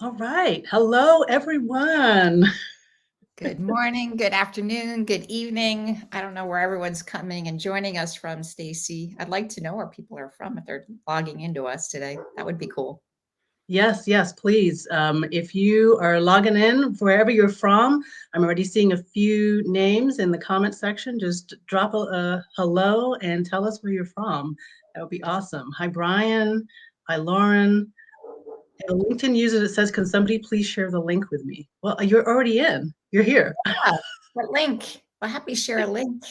All right. Hello, everyone. Good morning, good afternoon, good evening. I don't know where everyone's coming and joining us from, Stacy. I'd like to know where people are from if they're logging into us today. That would be cool. Yes, yes, please. If you are logging in wherever you're from, I'm already seeing a few names in the comment section. Just drop a hello and tell us where you're from. That would be awesome. Hi, Brian. Hi, Lauren. A LinkedIn user that says, "Can somebody please share the link with me?" Well, you're already in. You're here. Yeah, what link? Well, happy share a link.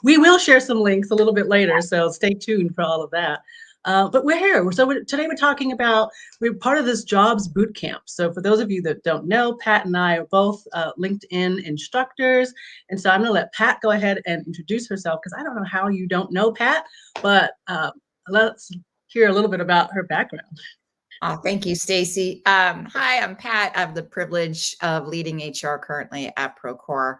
We will share some links a little bit later, so stay tuned for all of that. But we're here. Today we're talking about, we're part of this jobs boot camp. So for those of you that don't know, Pat and I are both LinkedIn instructors. And so I'm going to let Pat go ahead and introduce herself because I don't know how you don't know Pat, but let's hear a little bit about her background. Oh, thank you, Stacy. Hi, I'm Pat. I have the privilege of leading HR currently at Procore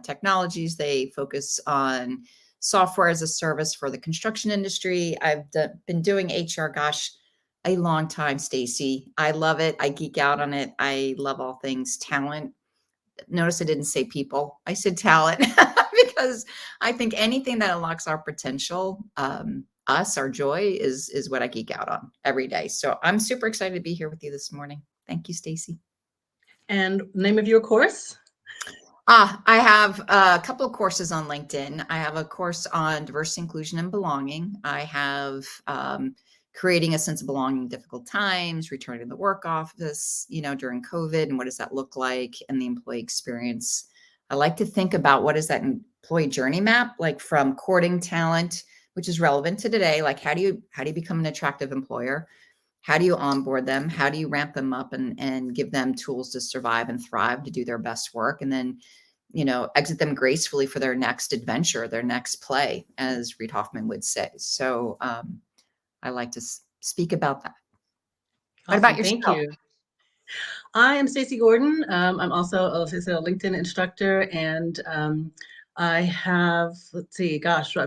Technologies. They focus on software as a service for the construction industry. Been doing HR, gosh, a long time, Stacy. I love it. I geek out on it. I love all things talent. Notice I didn't say people. I said talent because I think anything that unlocks our potential, our joy is what I geek out on every day. So I'm super excited to be here with you this morning. Thank you, Stacy. And name of your course? I have a couple of courses on LinkedIn. I have a course on diversity, inclusion, and belonging. I have creating a sense of belonging in difficult times, returning to the work office, during COVID, and what does that look like, and the employee experience. I like to think about what is that employee journey map, like from courting talent, which is relevant to today. Like how do you become an attractive employer? How do you onboard them? How do you ramp them up and give them tools to survive and thrive, to do their best work? And then, exit them gracefully for their next adventure, their next play, as Reid Hoffman would say. So I like to speak about that. What about Awesome. Thank yourself? you. I am Stacey Gordon. I'm also, as I said, a LinkedIn instructor, and I have, let's see, gosh,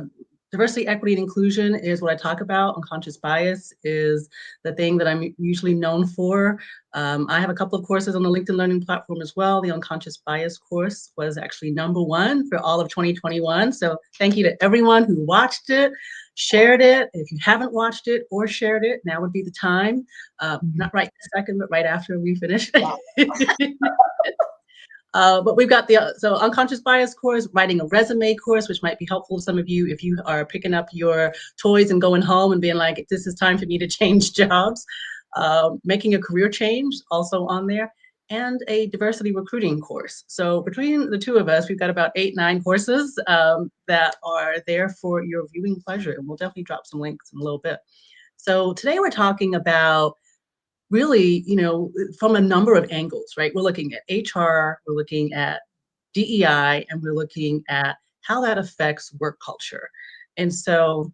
diversity, equity, and inclusion is what I talk about. Unconscious bias is the thing that I'm usually known for. I have a couple of courses on the LinkedIn Learning platform as well. The unconscious bias course was actually #1 for all of 2021. So thank you to everyone who watched it, shared it. If you haven't watched it or shared it, now would be the time. Not right this second, but right after we finish. But we've got the so unconscious bias course, writing a resume course, which might be helpful to some of you if you are picking up your toys and going home and being like, this is time for me to change jobs. Making a career change, also on there, and a diversity recruiting course. So between the two of us, we've got about 8, 9 courses that are there for your viewing pleasure. And we'll definitely drop some links in a little bit. So today we're talking about really, from a number of angles, right? We're looking at HR, we're looking at DEI, and we're looking at how that affects work culture. And so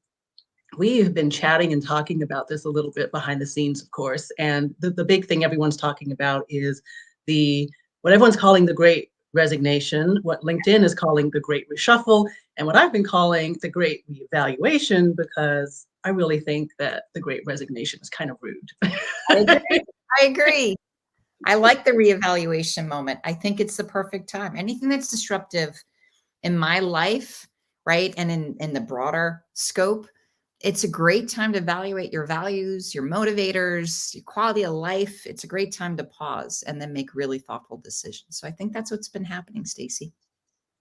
we have been chatting and talking about this a little bit behind the scenes, of course. And the big thing everyone's talking about is what everyone's calling the Great Resignation, what LinkedIn is calling the Great Reshuffle, and what I've been calling the Great Reevaluation, because I really think that the Great Resignation is kind of rude. I agree. I agree. I like the reevaluation moment. I think it's the perfect time. Anything that's disruptive in my life, right, and in the broader scope, it's a great time to evaluate your values, your motivators, your quality of life. It's a great time to pause and then make really thoughtful decisions. So I think that's what's been happening, Stacy.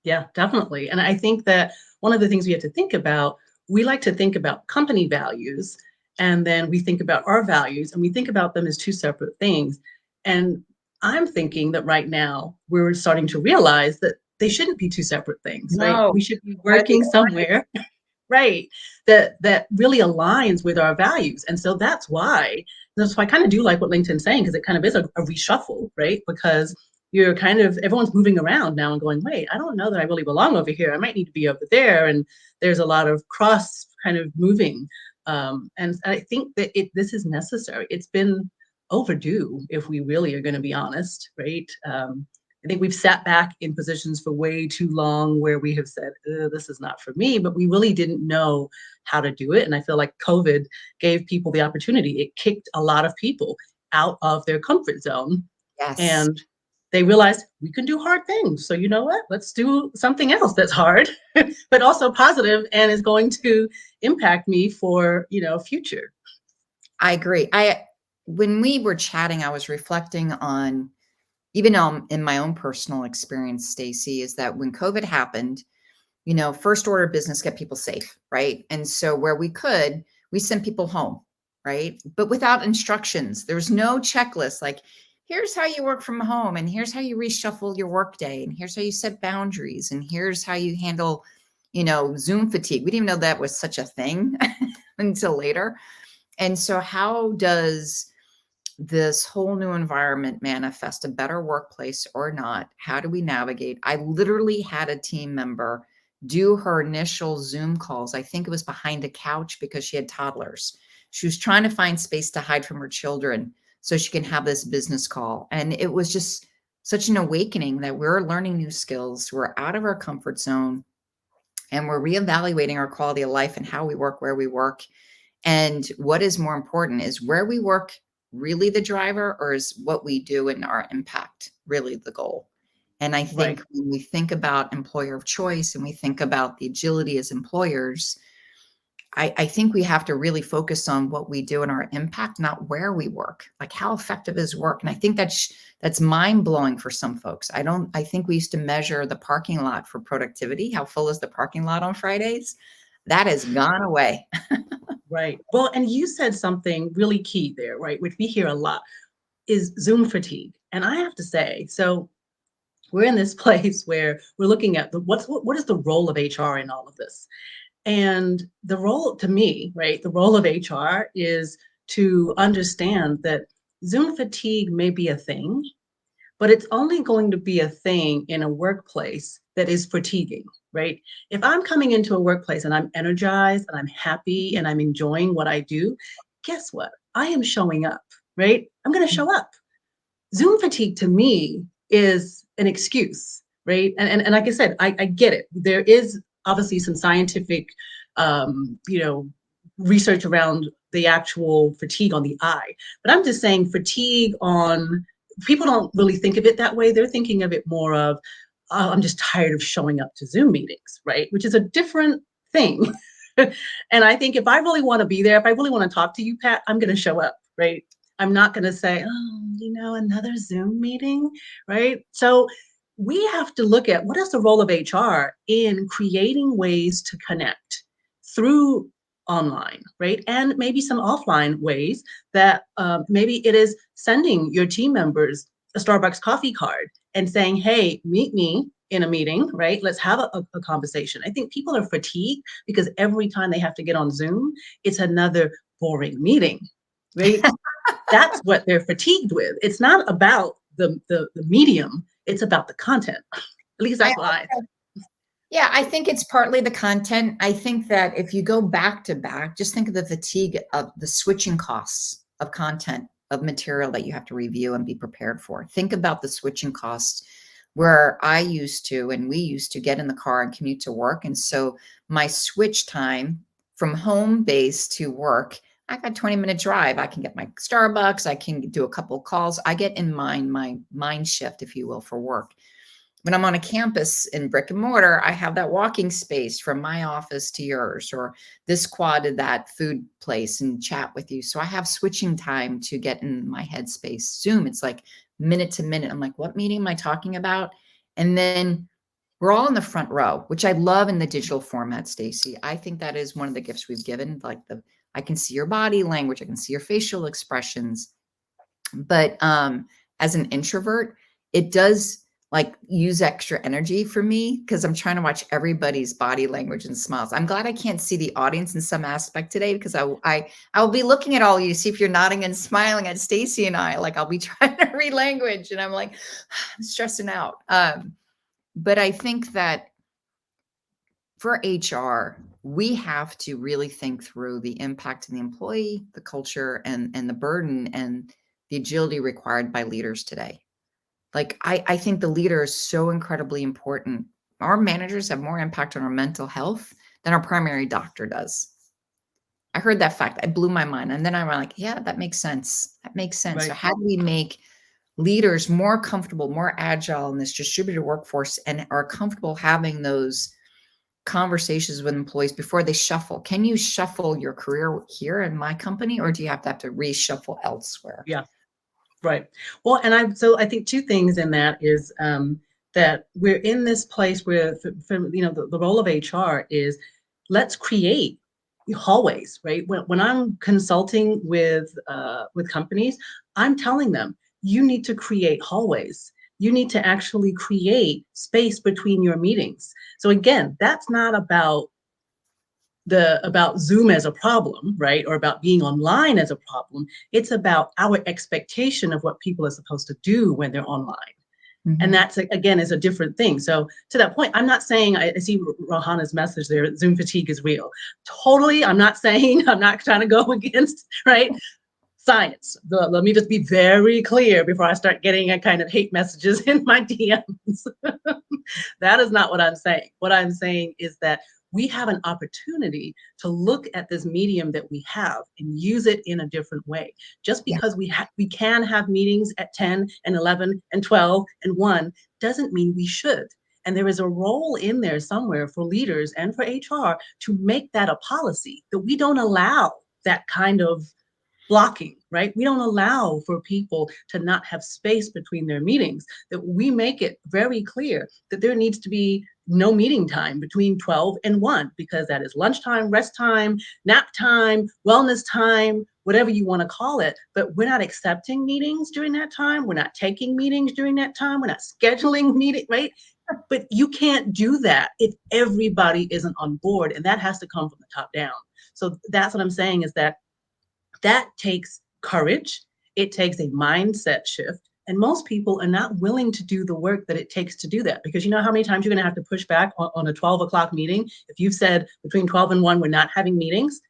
Yeah, definitely. And I think that one of the things we have to think about, we like to think about company values, and then we think about our values, and we think about them as two separate things. And I'm thinking that right now we're starting to realize that they shouldn't be two separate things, right? No, We should be gotta be working somewhere, right, that really aligns with our values. And so that's why I kind of do like what LinkedIn's saying, because it kind of is a reshuffle, right? Because you're kind of, everyone's moving around now and going, wait, I don't know that I really belong over here. I might need to be over there. And there's a lot of cross kind of moving. And I think that this is necessary. It's been overdue, if we really are going to be honest, right? I think we've sat back in positions for way too long where we have said, this is not for me, but we really didn't know how to do it. And I feel like COVID gave people the opportunity. It kicked a lot of people out of their comfort zone. Yes. And they realized we can do hard things. So you know what? Let's do something else that's hard, but also positive and is going to impact me for, future. I agree. When we were chatting, I was reflecting on, even in my own personal experience, Stacy, is that when COVID happened, first order of business, get people safe, right? And so where we could, we sent people home, right? But without instructions. There was no checklist like, here's how you work from home, and here's how you reshuffle your workday, and here's how you set boundaries, and here's how you handle, Zoom fatigue. We didn't even know that was such a thing until later. And so how does this whole new environment manifest a better workplace or not? How do we navigate? I literally had a team member do her initial Zoom calls. I think it was behind a couch because she had toddlers. She was trying to find space to hide from her children so she can have this business call. And it was just such an awakening that we're learning new skills. We're out of our comfort zone and we're reevaluating our quality of life and how we work, where we work. And what is more important, is where we work really the driver, or is what we do and our impact really the goal? And I Right. think when we think about employer of choice and we think about the agility as employers, I think we have to really focus on what we do and our impact, not where we work. Like, how effective is work? And I think that's mind blowing for some folks. I think we used to measure the parking lot for productivity. How full is the parking lot on Fridays? That has gone away. Right. Well, and you said something really key there, right? Which we hear a lot is Zoom fatigue. And I have to say, so we're in this place where we're looking at what is the role of HR in all of this? And the role to me, right, the role of HR is to understand that Zoom fatigue may be a thing, but it's only going to be a thing in a workplace that is fatiguing, right? If I'm coming into a workplace and I'm energized and I'm happy and I'm enjoying what I do, guess what? I am showing up, right? I'm going to show up. Zoom fatigue to me is an excuse, right? And like I said, I get it. There is obviously some scientific, you know, research around the actual fatigue on the eye, but I'm just saying fatigue on people don't really think of it that way. They're thinking of it more of, oh, I'm just tired of showing up to Zoom meetings, right? Which is a different thing. And I think if I really want to be there, if I really want to talk to you, Pat, I'm going to show up, right? I'm not going to say, oh, another Zoom meeting, right? So we have to look at what is the role of HR in creating ways to connect through online, right? And maybe some offline ways that maybe it is sending your team members a Starbucks coffee card and saying, hey, meet me in a meeting, right? Let's have a conversation. I think people are fatigued because every time they have to get on Zoom, it's another boring meeting, right? That's what they're fatigued with. It's not about the medium, it's about the content. At least I that's what I think. Yeah, I think it's partly the content. I think that if you go back to back, just think of the fatigue of the switching costs of content, of material that you have to review and be prepared for. Think about the switching costs where I used to and we used to get in the car and commute to work. And so my switch time from home base to work, I got a 20-minute drive. I can get my Starbucks, I can do a couple of calls. I get in my mind shift, if you will, for work. When I'm on a campus in brick and mortar, I have that walking space from my office to yours, or this quad to that food place and chat with you. So I have switching time to get in my headspace. Zoom, it's like minute to minute. I'm like, what meeting am I talking about? And then we're all in the front row, which I love in the digital format, Stacy. I think that is one of the gifts we've given. I can see your body language, I can see your facial expressions. But as an introvert, it does like use extra energy for me because I'm trying to watch everybody's body language and smiles. I'm glad I can't see the audience in some aspect today because I will be looking at all of you to see if you're nodding and smiling at Stacy and I. Like, I'll be trying to read language and I'm like I'm stressing out. But I think that for HR, we have to really think through the impact on the employee, the culture, and the burden and the agility required by leaders today. Like, I think the leader is so incredibly important. Our managers have more impact on our mental health than our primary doctor does. I heard that fact. It blew my mind. And then I'm like, yeah, that makes sense. That makes sense. So Right. how do we make leaders more comfortable, more agile in this distributed workforce and are comfortable having those conversations with employees before they shuffle? Can you shuffle your career here in my company, or do you have to reshuffle elsewhere? Yeah. Right. Well, and I think two things in that is that we're in this place where, the role of HR is let's create hallways, right? When I'm consulting with companies, I'm telling them you need to create hallways. You need to actually create space between your meetings. So again, that's not about Zoom as a problem, right? Or about being online as a problem. It's about our expectation of what people are supposed to do when they're online. And Mhm. that's, again, is a different thing. So to that point, I'm not saying, I see Rohana's message there, Zoom fatigue is real. Totally, I'm not saying, I'm not trying to go against, right? Science. Let me just be very clear before I start getting a kind of hate messages in my DMs. That is not what I'm saying. What I'm saying is that we have an opportunity to look at this medium that we have and use it in a different way. Just Yeah. because we can have meetings at 10 and 11 and 12 and 1 doesn't mean we should. And there is a role in there somewhere for leaders and for HR to make that a policy, that we don't allow that kind of blocking, right? We don't allow for people to not have space between their meetings, that we make it very clear that there needs to be no meeting time between 12 and 1, because that is lunchtime, rest time, nap time, wellness time, whatever you want to call it. But we're not accepting meetings during that time. We're not taking meetings during that time. We're not scheduling meetings, right? But you can't do that if everybody isn't on board. And that has to come from the top down. So that's what I'm saying, is that takes courage. It takes a mindset shift. And most people are not willing to do the work that it takes to do that. Because you know how many times you're going to have to push back on a 12 o'clock meeting? If you've said between 12 and 1, we're not having meetings,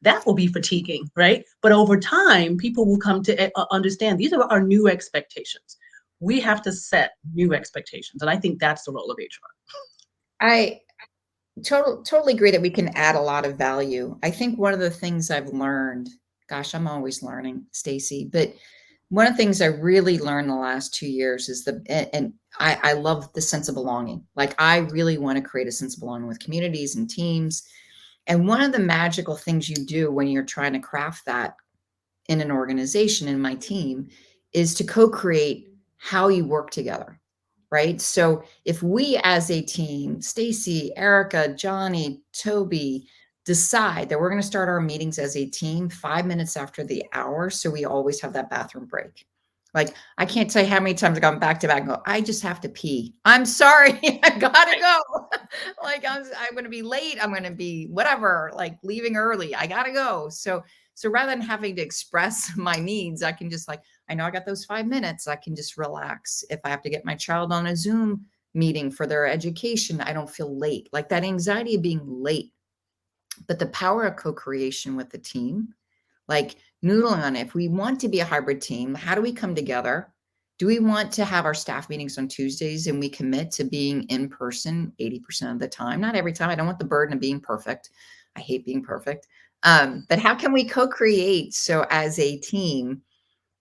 that will be fatiguing, right? But over time, people will come to understand these are our new expectations. We have to set new expectations. And I think that's the role of HR. I totally agree that we can add a lot of value. I think one of the things I've learned, gosh, I'm always learning, Stacy, but one of the things I really learned the last 2 years is and I love the sense of belonging. Like I really want to create a sense of belonging with communities and teams. And one of the magical things you do when you're trying to craft that in an organization, in my team, is to co-create how you work together, right? So if we as a team, Stacy, Erica, Johnny, Toby, decide that we're going to start our meetings as a team 5 minutes after the hour, so we always have that bathroom break. Like I can't tell you how many times I've gone back to back and go, I just have to pee. I'm sorry, I gotta go. Like I'm going to be late. I'm going to be whatever, like leaving early. I gotta go. So rather than having to express my needs, I can just like, I know I got those 5 minutes. I can just relax. If I have to get my child on a Zoom meeting for their education, I don't feel late. Like that anxiety of being late. But the power of co-creation with the team, like noodling on it. If we want to be a hybrid team, how do we come together? Do we want to have our staff meetings on Tuesdays and we commit to being in person 80% of the time? Not every time. I don't want the burden of being perfect. I hate being perfect. But how can we co-create so as a team,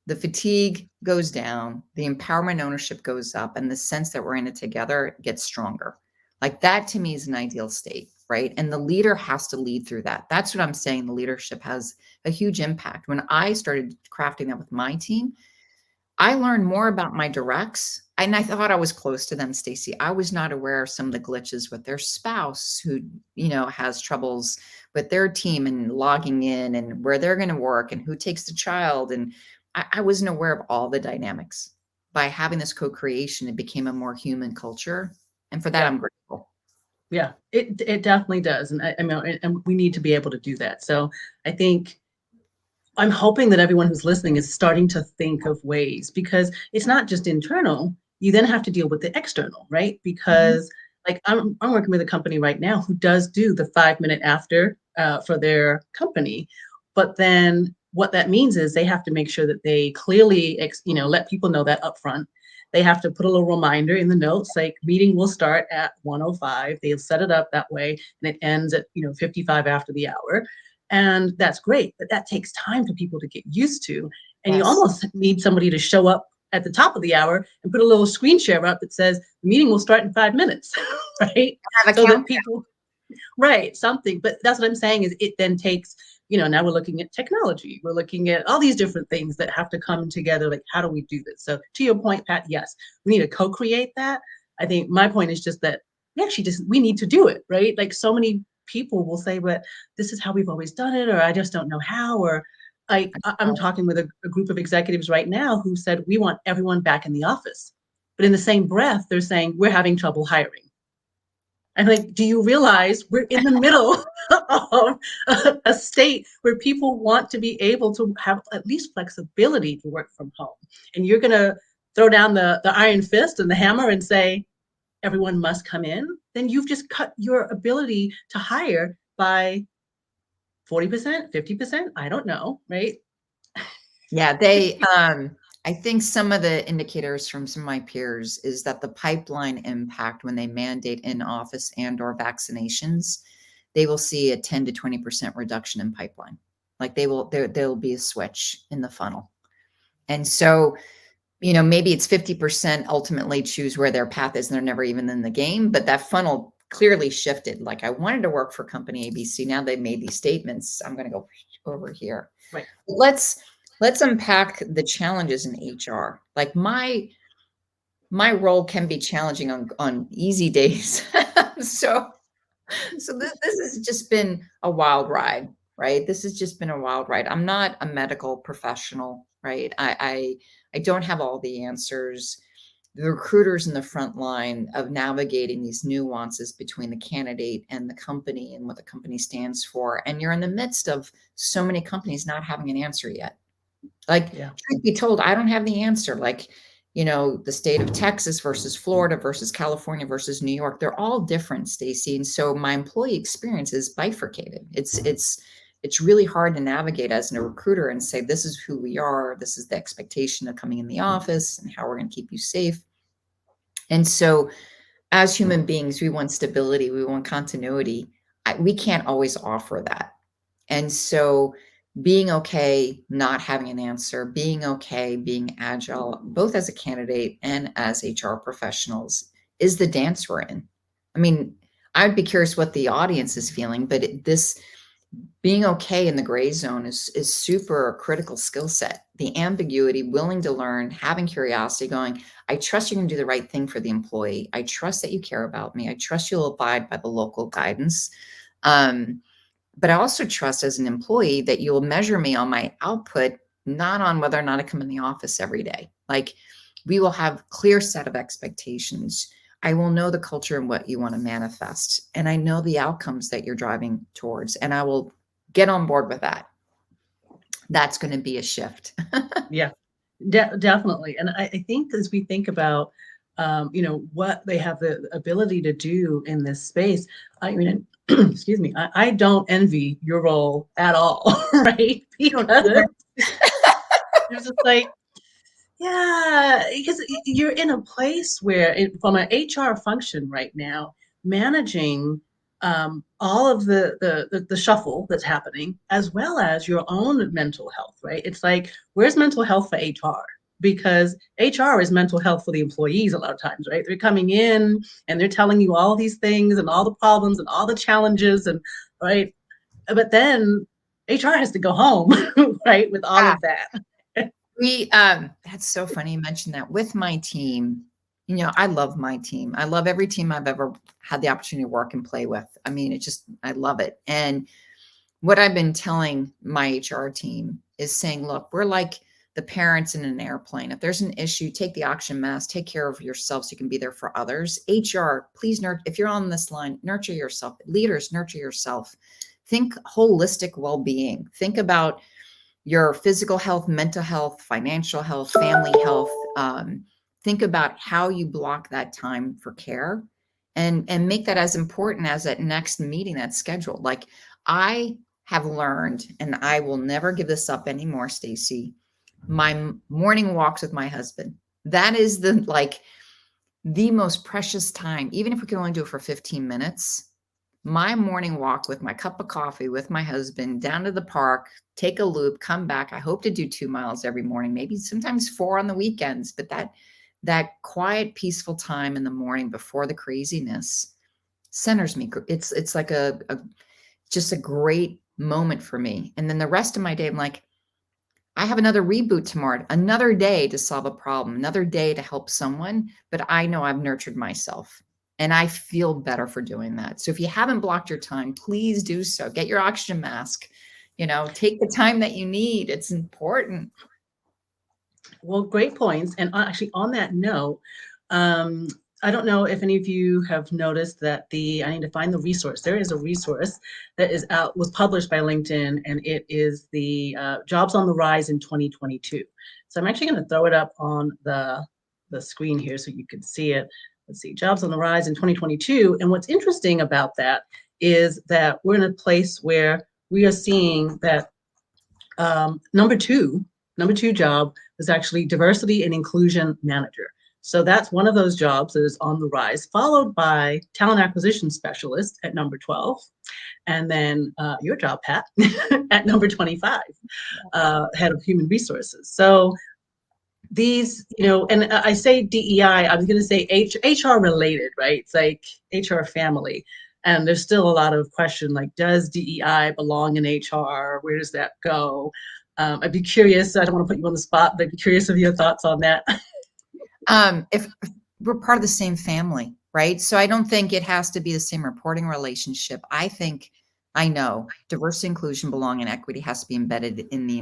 the fatigue goes down, the empowerment ownership goes up, and the sense that we're in it together gets stronger. Like that to me is an ideal state, right? And the leader has to lead through that. That's what I'm saying. The leadership has a huge impact. When I started crafting that with my team, I learned more about my directs, and I thought I was close to them, Stacy. I was not aware of some of the glitches with their spouse who, has troubles with their team and logging in and where they're going to work and who takes the child. And I wasn't aware of all the dynamics. By having this co-creation, it became a more human culture. And for that, Yeah. I'm grateful. Yeah, it definitely does. And I mean, and we need to be able to do that. So I think I'm hoping that everyone who's listening is starting to think of ways, because it's not just internal. You then have to deal with the external, right? Mhm. Because like I'm working with a company right now who does do the 5 minute after for their company, but then what that means is they have to make sure that they clearly, let people know that upfront. They have to put a little reminder in the notes, like meeting will start at 1:05. They'll set it up that way, and it ends at 55 after the hour. And that's great, but that takes time for people to get used to. And you Yes. almost need somebody to show up at the top of the hour and put a little screen share up that says the meeting will start in 5 minutes, right? Have a So that countdown. people, right, something. But that's what I'm saying is it then takes, now we're looking at technology. We're looking at all these different things that have to come together. Like, how do we do this? So to your point, Pat, yes, we need to co-create that. I think my point is just that we need to do it, right? Like so many people will say, but this is how we've always done it, or I just don't know how, or I'm talking with a group of executives right now who said, we want everyone back in the office. But in the same breath, they're saying, we're having trouble hiring. I'm like, do you realize we're in the middle of a state where people want to be able to have at least flexibility to work from home? And you're going to throw down the iron fist and the hammer and say, everyone must come in? Then you've just cut your ability to hire by 40%, 50%. I don't know, right? Yeah, I think some of the indicators from some of my peers is that the pipeline impact when they mandate in-office and/or vaccinations, they will see a 10 to 20% reduction in pipeline. Like there'll be a switch in the funnel. And so, maybe it's 50% ultimately choose where their path is and they're never even in the game, but that funnel clearly shifted. Like I wanted to work for company ABC. Now they've made these statements. I'm going to go over here. Right. Let's unpack the challenges in HR. Like my role can be challenging on easy days. so this has just been a wild ride, right? This has just been a wild ride. I'm not a medical professional, right? I don't have all the answers. The recruiters in the front line of navigating these nuances between the candidate and the company and what the company stands for. And you're in the midst of so many companies not having an answer yet. Like, truth be told, I don't have the answer. Like, the state of Texas versus Florida versus California versus New York, they're all different, Stacey. And so my employee experience is bifurcated. It's really hard to navigate as a recruiter and say, this is who we are. This is the expectation of coming in the office and how we're going to keep you safe. And so as human beings, we want stability. We want continuity. We can't always offer that. And so being okay, not having an answer, being okay, being agile, both as a candidate and as HR professionals is the dance we're in. I mean, I'd be curious what the audience is feeling, but this being okay in the gray zone is super critical skill set. The ambiguity, willing to learn, having curiosity, going, I trust you're going to do the right thing for the employee. I trust that you care about me. I trust you'll abide by the local guidance. But I also trust as an employee that you'll measure me on my output, not on whether or not I come in the office every day. Like we will have clear set of expectations. I will know the culture and what you want to manifest. And I know the outcomes that you're driving towards, and I will get on board with that. That's going to be a shift. Yeah, definitely. And I think as we think about, what they have the ability to do in this space, I mean, excuse me, I don't envy your role at all, right? Because it's just like, yeah, because you're in a place where, from an HR function right now, managing all of the shuffle that's happening, as well as your own mental health, right? It's like, where's mental health for HR? Because HR is mental health for the employees a lot of times, right? They're coming in and they're telling you all these things and all the problems and all the challenges, and right. But then HR has to go home, right, with all of that. That's so funny you mentioned that. With my team, I love my team. I love every team I've ever had the opportunity to work and play with. I mean, I love it. And what I've been telling my HR team is saying, look, we're like the parents in an airplane. If there's an issue, take the oxygen mask, take care of yourself so you can be there for others. HR, please if you're on this line, nurture yourself. Leaders, nurture yourself. Think holistic well-being. Think about your physical health, mental health, financial health, family health. Think about how you block that time for care and make that as important as that next meeting that's scheduled. Like I have learned, and I will never give this up anymore, Stacey, my morning walks with my husband. That is the most precious time, even if we can only do it for 15 minutes. my morning walk with my cup of coffee with my husband down to the park, take a loop, come back. I hope to do 2 miles every morning, maybe sometimes 4 on the weekends, but that quiet, peaceful time in the morning before the craziness centers me. It's like a just a great moment for me. And then the rest of my day, I'm like, I have another reboot tomorrow, another day to solve a problem, another day to help someone, but I know I've nurtured myself and I feel better for doing that. So if you haven't blocked your time, please do so. Get your oxygen mask, take the time that you need. It's important. Well, great points. And actually, on that note, um, I don't know if any of you have noticed that I need to find the resource. There is a resource that was published by LinkedIn, and it is the Jobs on the Rise in 2022. So I'm actually going to throw it up on the screen here so you can see it. Let's see, Jobs on the Rise in 2022. And what's interesting about that is that we're in a place where we are seeing that number two job was actually diversity and inclusion manager. So that's one of those jobs that is on the rise, followed by talent acquisition specialist at number 12. And then your job, Pat, at number 25, head of human resources. So these, and I say DEI, I was going to say HR related, right? It's like HR family. And there's still a lot of question, like, does DEI belong in HR? Where does that go? I'd be curious. I don't want to put you on the spot, but I'd be curious of your thoughts on that. If we're part of the same family, right? So I don't think it has to be the same reporting relationship. I know diversity, inclusion, belonging, and equity has to be embedded in the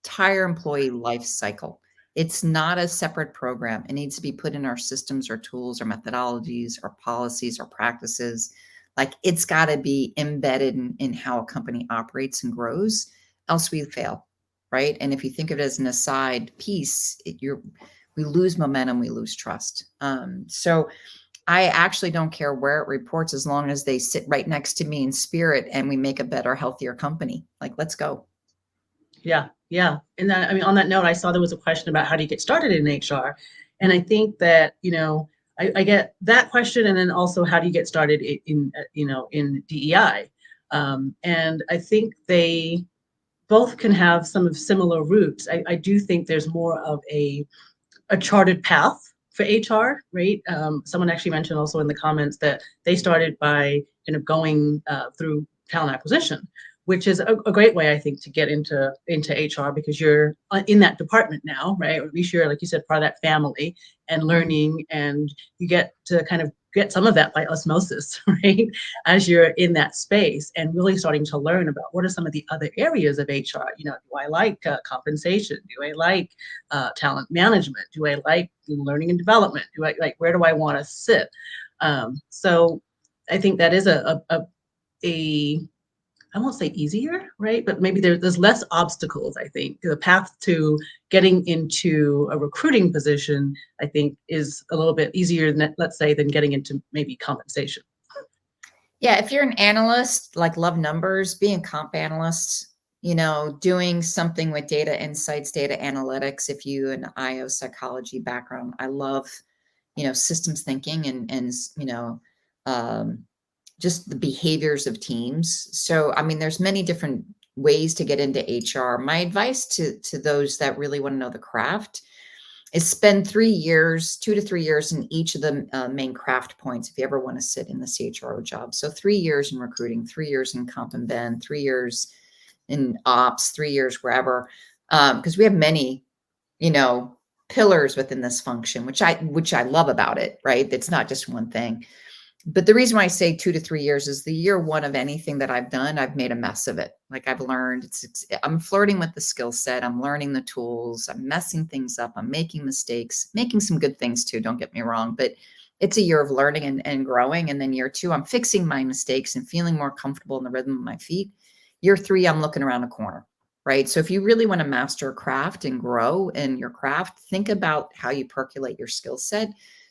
entire employee life cycle. It's not a separate program. It needs to be put in our systems, our tools, our methodologies, our policies, our practices. Like it's got to be embedded in how a company operates and grows, else we fail, right? And if you think of it as an aside piece, we lose momentum, we lose trust. So I actually don't care where it reports as long as they sit right next to me in spirit and we make a better, healthier company. Like, let's go. Yeah, yeah. And then, I mean, on that note, I saw there was a question about how do you get started in HR, and I think that I get that question, and then also how do you get started in DEI, and I think they both can have some of similar roots. I do think there's more of a charted path for HR, right? Someone actually mentioned also in the comments that they started by kind of going through talent acquisition, which is a great way, I think, to get into HR because you're in that department now, right? Or at least you're, like you said, part of that family and learning, and you get to kind of get some of that by osmosis, right? As you're in that space and really starting to learn about what are some of the other areas of HR. Do I like compensation? Do I like talent management? Do I like learning and development? Do I like, where do I want to sit? So I think that is a I won't say easier, right? But maybe there's less obstacles, I think. The path to getting into a recruiting position, I think, is a little bit easier than, let's say, than getting into maybe compensation. Yeah, if you're an analyst, like love numbers, being a comp analyst, doing something with data insights, data analytics, if you an IO psychology background, I love, systems thinking and um, just the behaviors of teams. So, I mean, there's many different ways to get into HR. My advice to those that really want to know the craft is spend 3 years, 2 to 3 years in each of the main craft points if you ever want to sit in the CHRO job. So 3 years in recruiting, 3 years in comp and ben, 3 years in ops, 3 years wherever, because we have many, pillars within this function, which I love about it, right? It's not just one thing. But the reason why I say 2 to 3 years is the year one of anything that I've done, I've made a mess of it. Like I've learned I'm flirting with the skill set. I'm learning the tools. I'm messing things up. I'm making mistakes, making some good things too. Don't get me wrong, but it's a year of learning and growing. And then year two, I'm fixing my mistakes and feeling more comfortable in the rhythm of my feet. Year three, I'm looking around a corner, right? So if you really want to master a craft and grow in your craft, think about how you percolate your skill set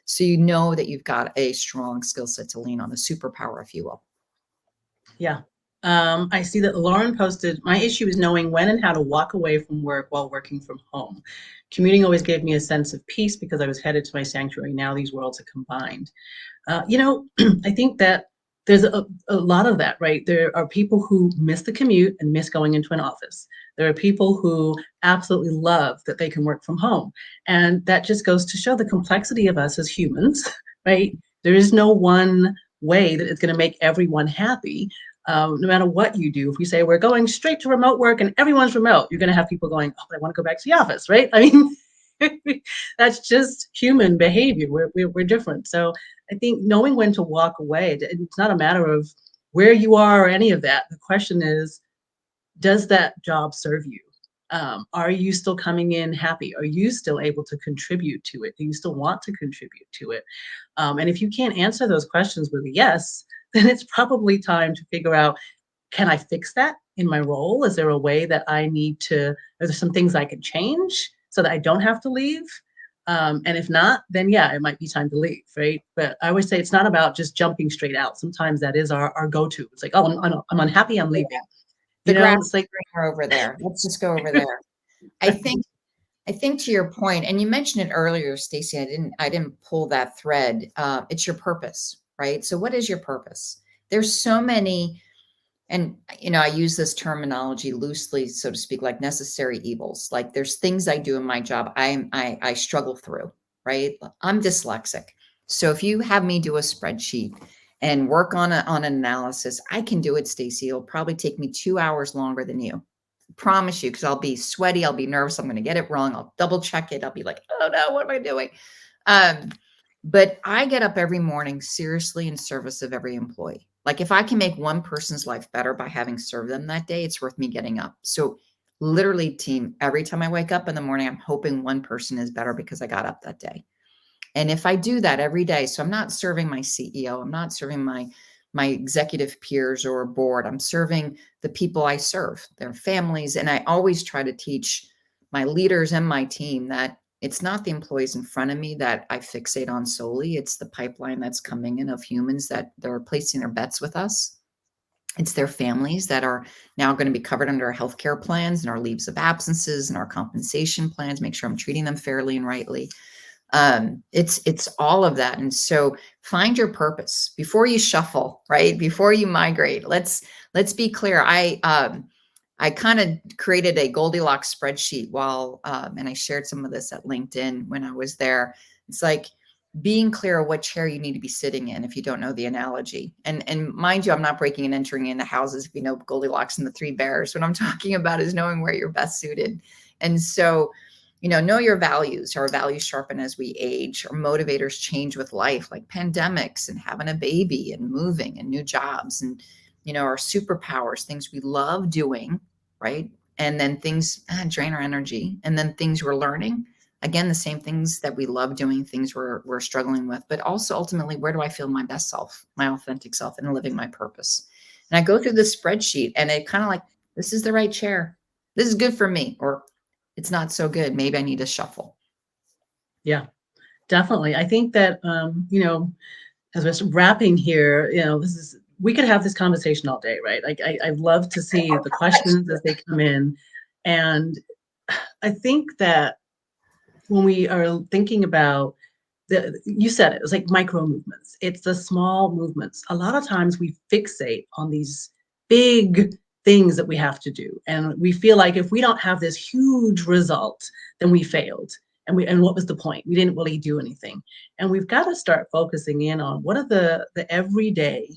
so you know that you've got a strong skill set to lean on, a superpower, if you will. Yeah. I see that Lauren posted, my issue is knowing when and how to walk away from work while working from home. Commuting always gave me a sense of peace because I was headed to my sanctuary. Now these worlds are combined. I think that there's a lot of that, right? There are people who miss the commute and miss going into an office. There are people who absolutely love that they can work from home. And that just goes to show the complexity of us as humans, right? There is no one way that it's going to make everyone happy. No matter what you do, if we say we're going straight to remote work and everyone's remote, you're going to have people going, oh, I want to go back to the office, right? I mean, that's just human behavior. We're different. So I think knowing when to walk away, it's not a matter of where you are or any of that. The question is, does that job serve you? Are you still coming in happy? Are you still able to contribute to it? Do you still want to contribute to it? And if you can't answer those questions with a yes, then it's probably time to figure out, can I fix that in my role? Is there a way that I need to, are there some things I can change so that I don't have to leave? And if not, then yeah, it might be time to leave, right? But I always say it's not about just jumping straight out. Sometimes that is our go-to. It's like, oh, I'm unhappy, I'm leaving. The You know, grass it's like, is greener over there. Let's just go over there. I think I think to your point, and you mentioned it earlier, Stacey, I didn't pull that thread. It's your purpose, right? So what is your purpose? There's so many, and I use this terminology loosely, so to speak, like necessary evils. Like there's things I do in my job I struggle through, right? I'm dyslexic. So if you have me do a spreadsheet and work on an analysis, I can do it, Stacey. It'll probably take me 2 hours longer than you. Promise you, because I'll be sweaty, I'll be nervous, I'm going to get it wrong, I'll double check it, I'll be like, oh no, what am I doing? Um, but I get up every morning seriously in service of every employee. Like if I can make one person's life better by having served them that day, it's worth me getting up. So literally, team, every time I wake up in the morning, I'm hoping one person is better because I got up that day. And if I do that every day, so I'm not serving my CEO, I'm not serving my executive peers or board, I'm serving the people I serve, their families. And I always try to teach my leaders and my team that it's not the employees in front of me that I fixate on solely. It's the pipeline that's coming in of humans that they're placing their bets with us. It's their families that are now going to be covered under our healthcare plans and our leaves of absences and our compensation plans, make sure I'm treating them fairly and rightly. It's all of that. And so find your purpose before you shuffle, right? Before you migrate. Let's be clear. I kind of created a Goldilocks spreadsheet and I shared some of this at LinkedIn when I was there. It's like being clear what chair you need to be sitting in if you don't know the analogy. And mind you, I'm not breaking and entering into houses if you know Goldilocks and the Three Bears. What I'm talking about is knowing where you're best suited. And so know your values. Our values sharpen as we age. Our motivators change with life, like pandemics and having a baby and moving and new jobs and, our superpowers, things we love doing, right? And then things drain our energy. And then things we're learning. Again, the same things that we love doing, things we're struggling with, but also ultimately, where do I feel my best self, my authentic self, and living my purpose? And I go through this spreadsheet and it kind of like, this is the right chair. This is good for me. Or it's not so good. Maybe I need to shuffle. yeah, definitely. I think that, as we're wrapping here, we could have this conversation all day, right? Like I love to see the questions as they come in. And I think that when we are thinking about you said it was like micro movements. It's the small movements. A lot of times we fixate on these big things that we have to do. And we feel like if we don't have this huge result, then we failed. And what was the point? We didn't really do anything. And we've got to start focusing in on what are the everyday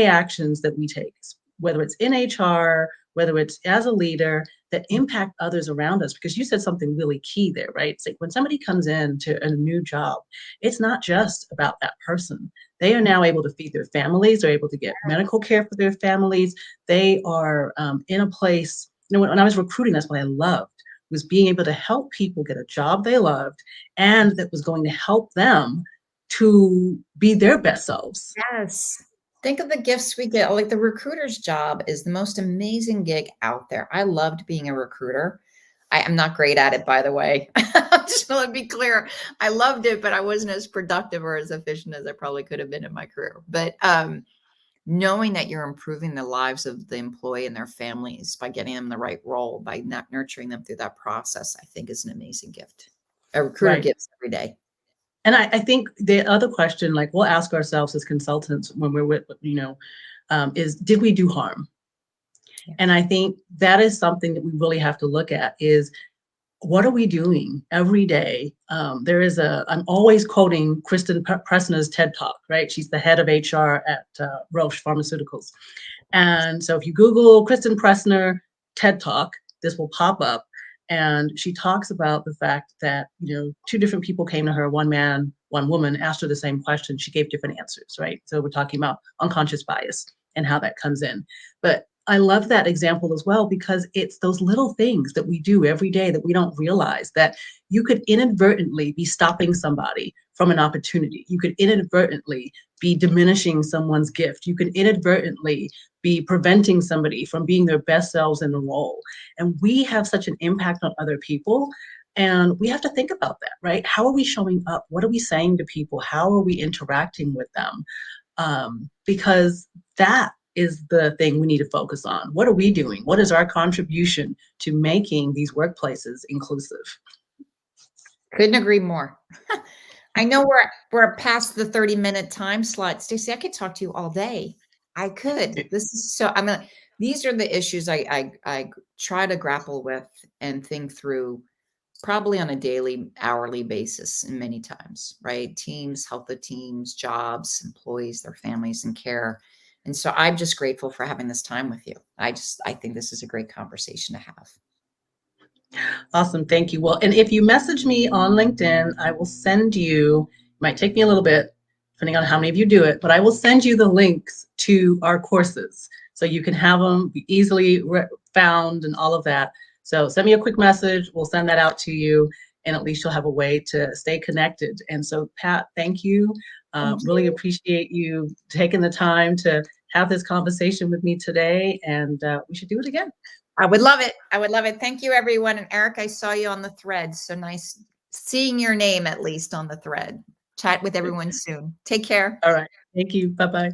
actions that we take, whether it's in HR, whether it's as a leader, that impact others around us. Because you said something really key there, right? It's like when somebody comes in to a new job, it's not just about that person. They are now able to feed their families, they're able to get medical care for their families. They are in a place, when I was recruiting, that's what I loved, was being able to help people get a job they loved and that was going to help them to be their best selves. Yes. Think of the gifts we get. Like the recruiter's job is the most amazing gig out there. I loved being a recruiter. I am not great at it, by the way. Just want to be clear. I loved it, but I wasn't as productive or as efficient as I probably could have been in my career. But knowing that you're improving the lives of the employee and their families by getting them the right role, by not nurturing them through that process, I think is an amazing gift. A recruiter Right. gives every day. And I think the other question, like we'll ask ourselves as consultants when we're with, is did we do harm? Yeah. And I think that is something that we really have to look at is what are we doing every day? I'm always quoting Kristen Pressner's TED Talk, right? She's the head of HR at Roche Pharmaceuticals. And so if you Google Kristen Pressner TED Talk, this will pop up. And she talks about the fact that, two different people came to her, one man, one woman, asked her the same question. She gave different answers, right? So we're talking about unconscious bias and how that comes in. But I love that example as well, because it's those little things that we do every day that we don't realize that you could inadvertently be stopping somebody from an opportunity. You could inadvertently be diminishing someone's gift. You could inadvertently be preventing somebody from being their best selves in the role. And we have such an impact on other people. And we have to think about that, right? How are we showing up? What are we saying to people? How are we interacting with them? Because that is the thing we need to focus on. What are we doing? What is our contribution to making these workplaces inclusive? Couldn't agree more. I know we're past the 30-minute time slot. Stacey, I could talk to you all day. I could. This is so, I mean, these are the issues I try to grapple with and think through probably on a daily, hourly basis and many times, right? Teams, health of teams, jobs, employees, their families, and care. And so I'm just grateful for having this time with you. I think this is a great conversation to have. Awesome. Thank you. Well, and if you message me on LinkedIn, I will send you, it might take me a little bit, depending on how many of you do it, but I will send you the links to our courses so you can have them be easily found and all of that. So send me a quick message. We'll send that out to you, and at least you'll have a way to stay connected. And so, Pat, thank you. Really appreciate you taking the time to have this conversation with me today, and we should do it again. I would love it. I would love it. Thank you, everyone. And Eric, I saw you on the thread. So nice seeing your name, at least on the thread. Chat with everyone soon. Take care. All right. Thank you. Bye-bye.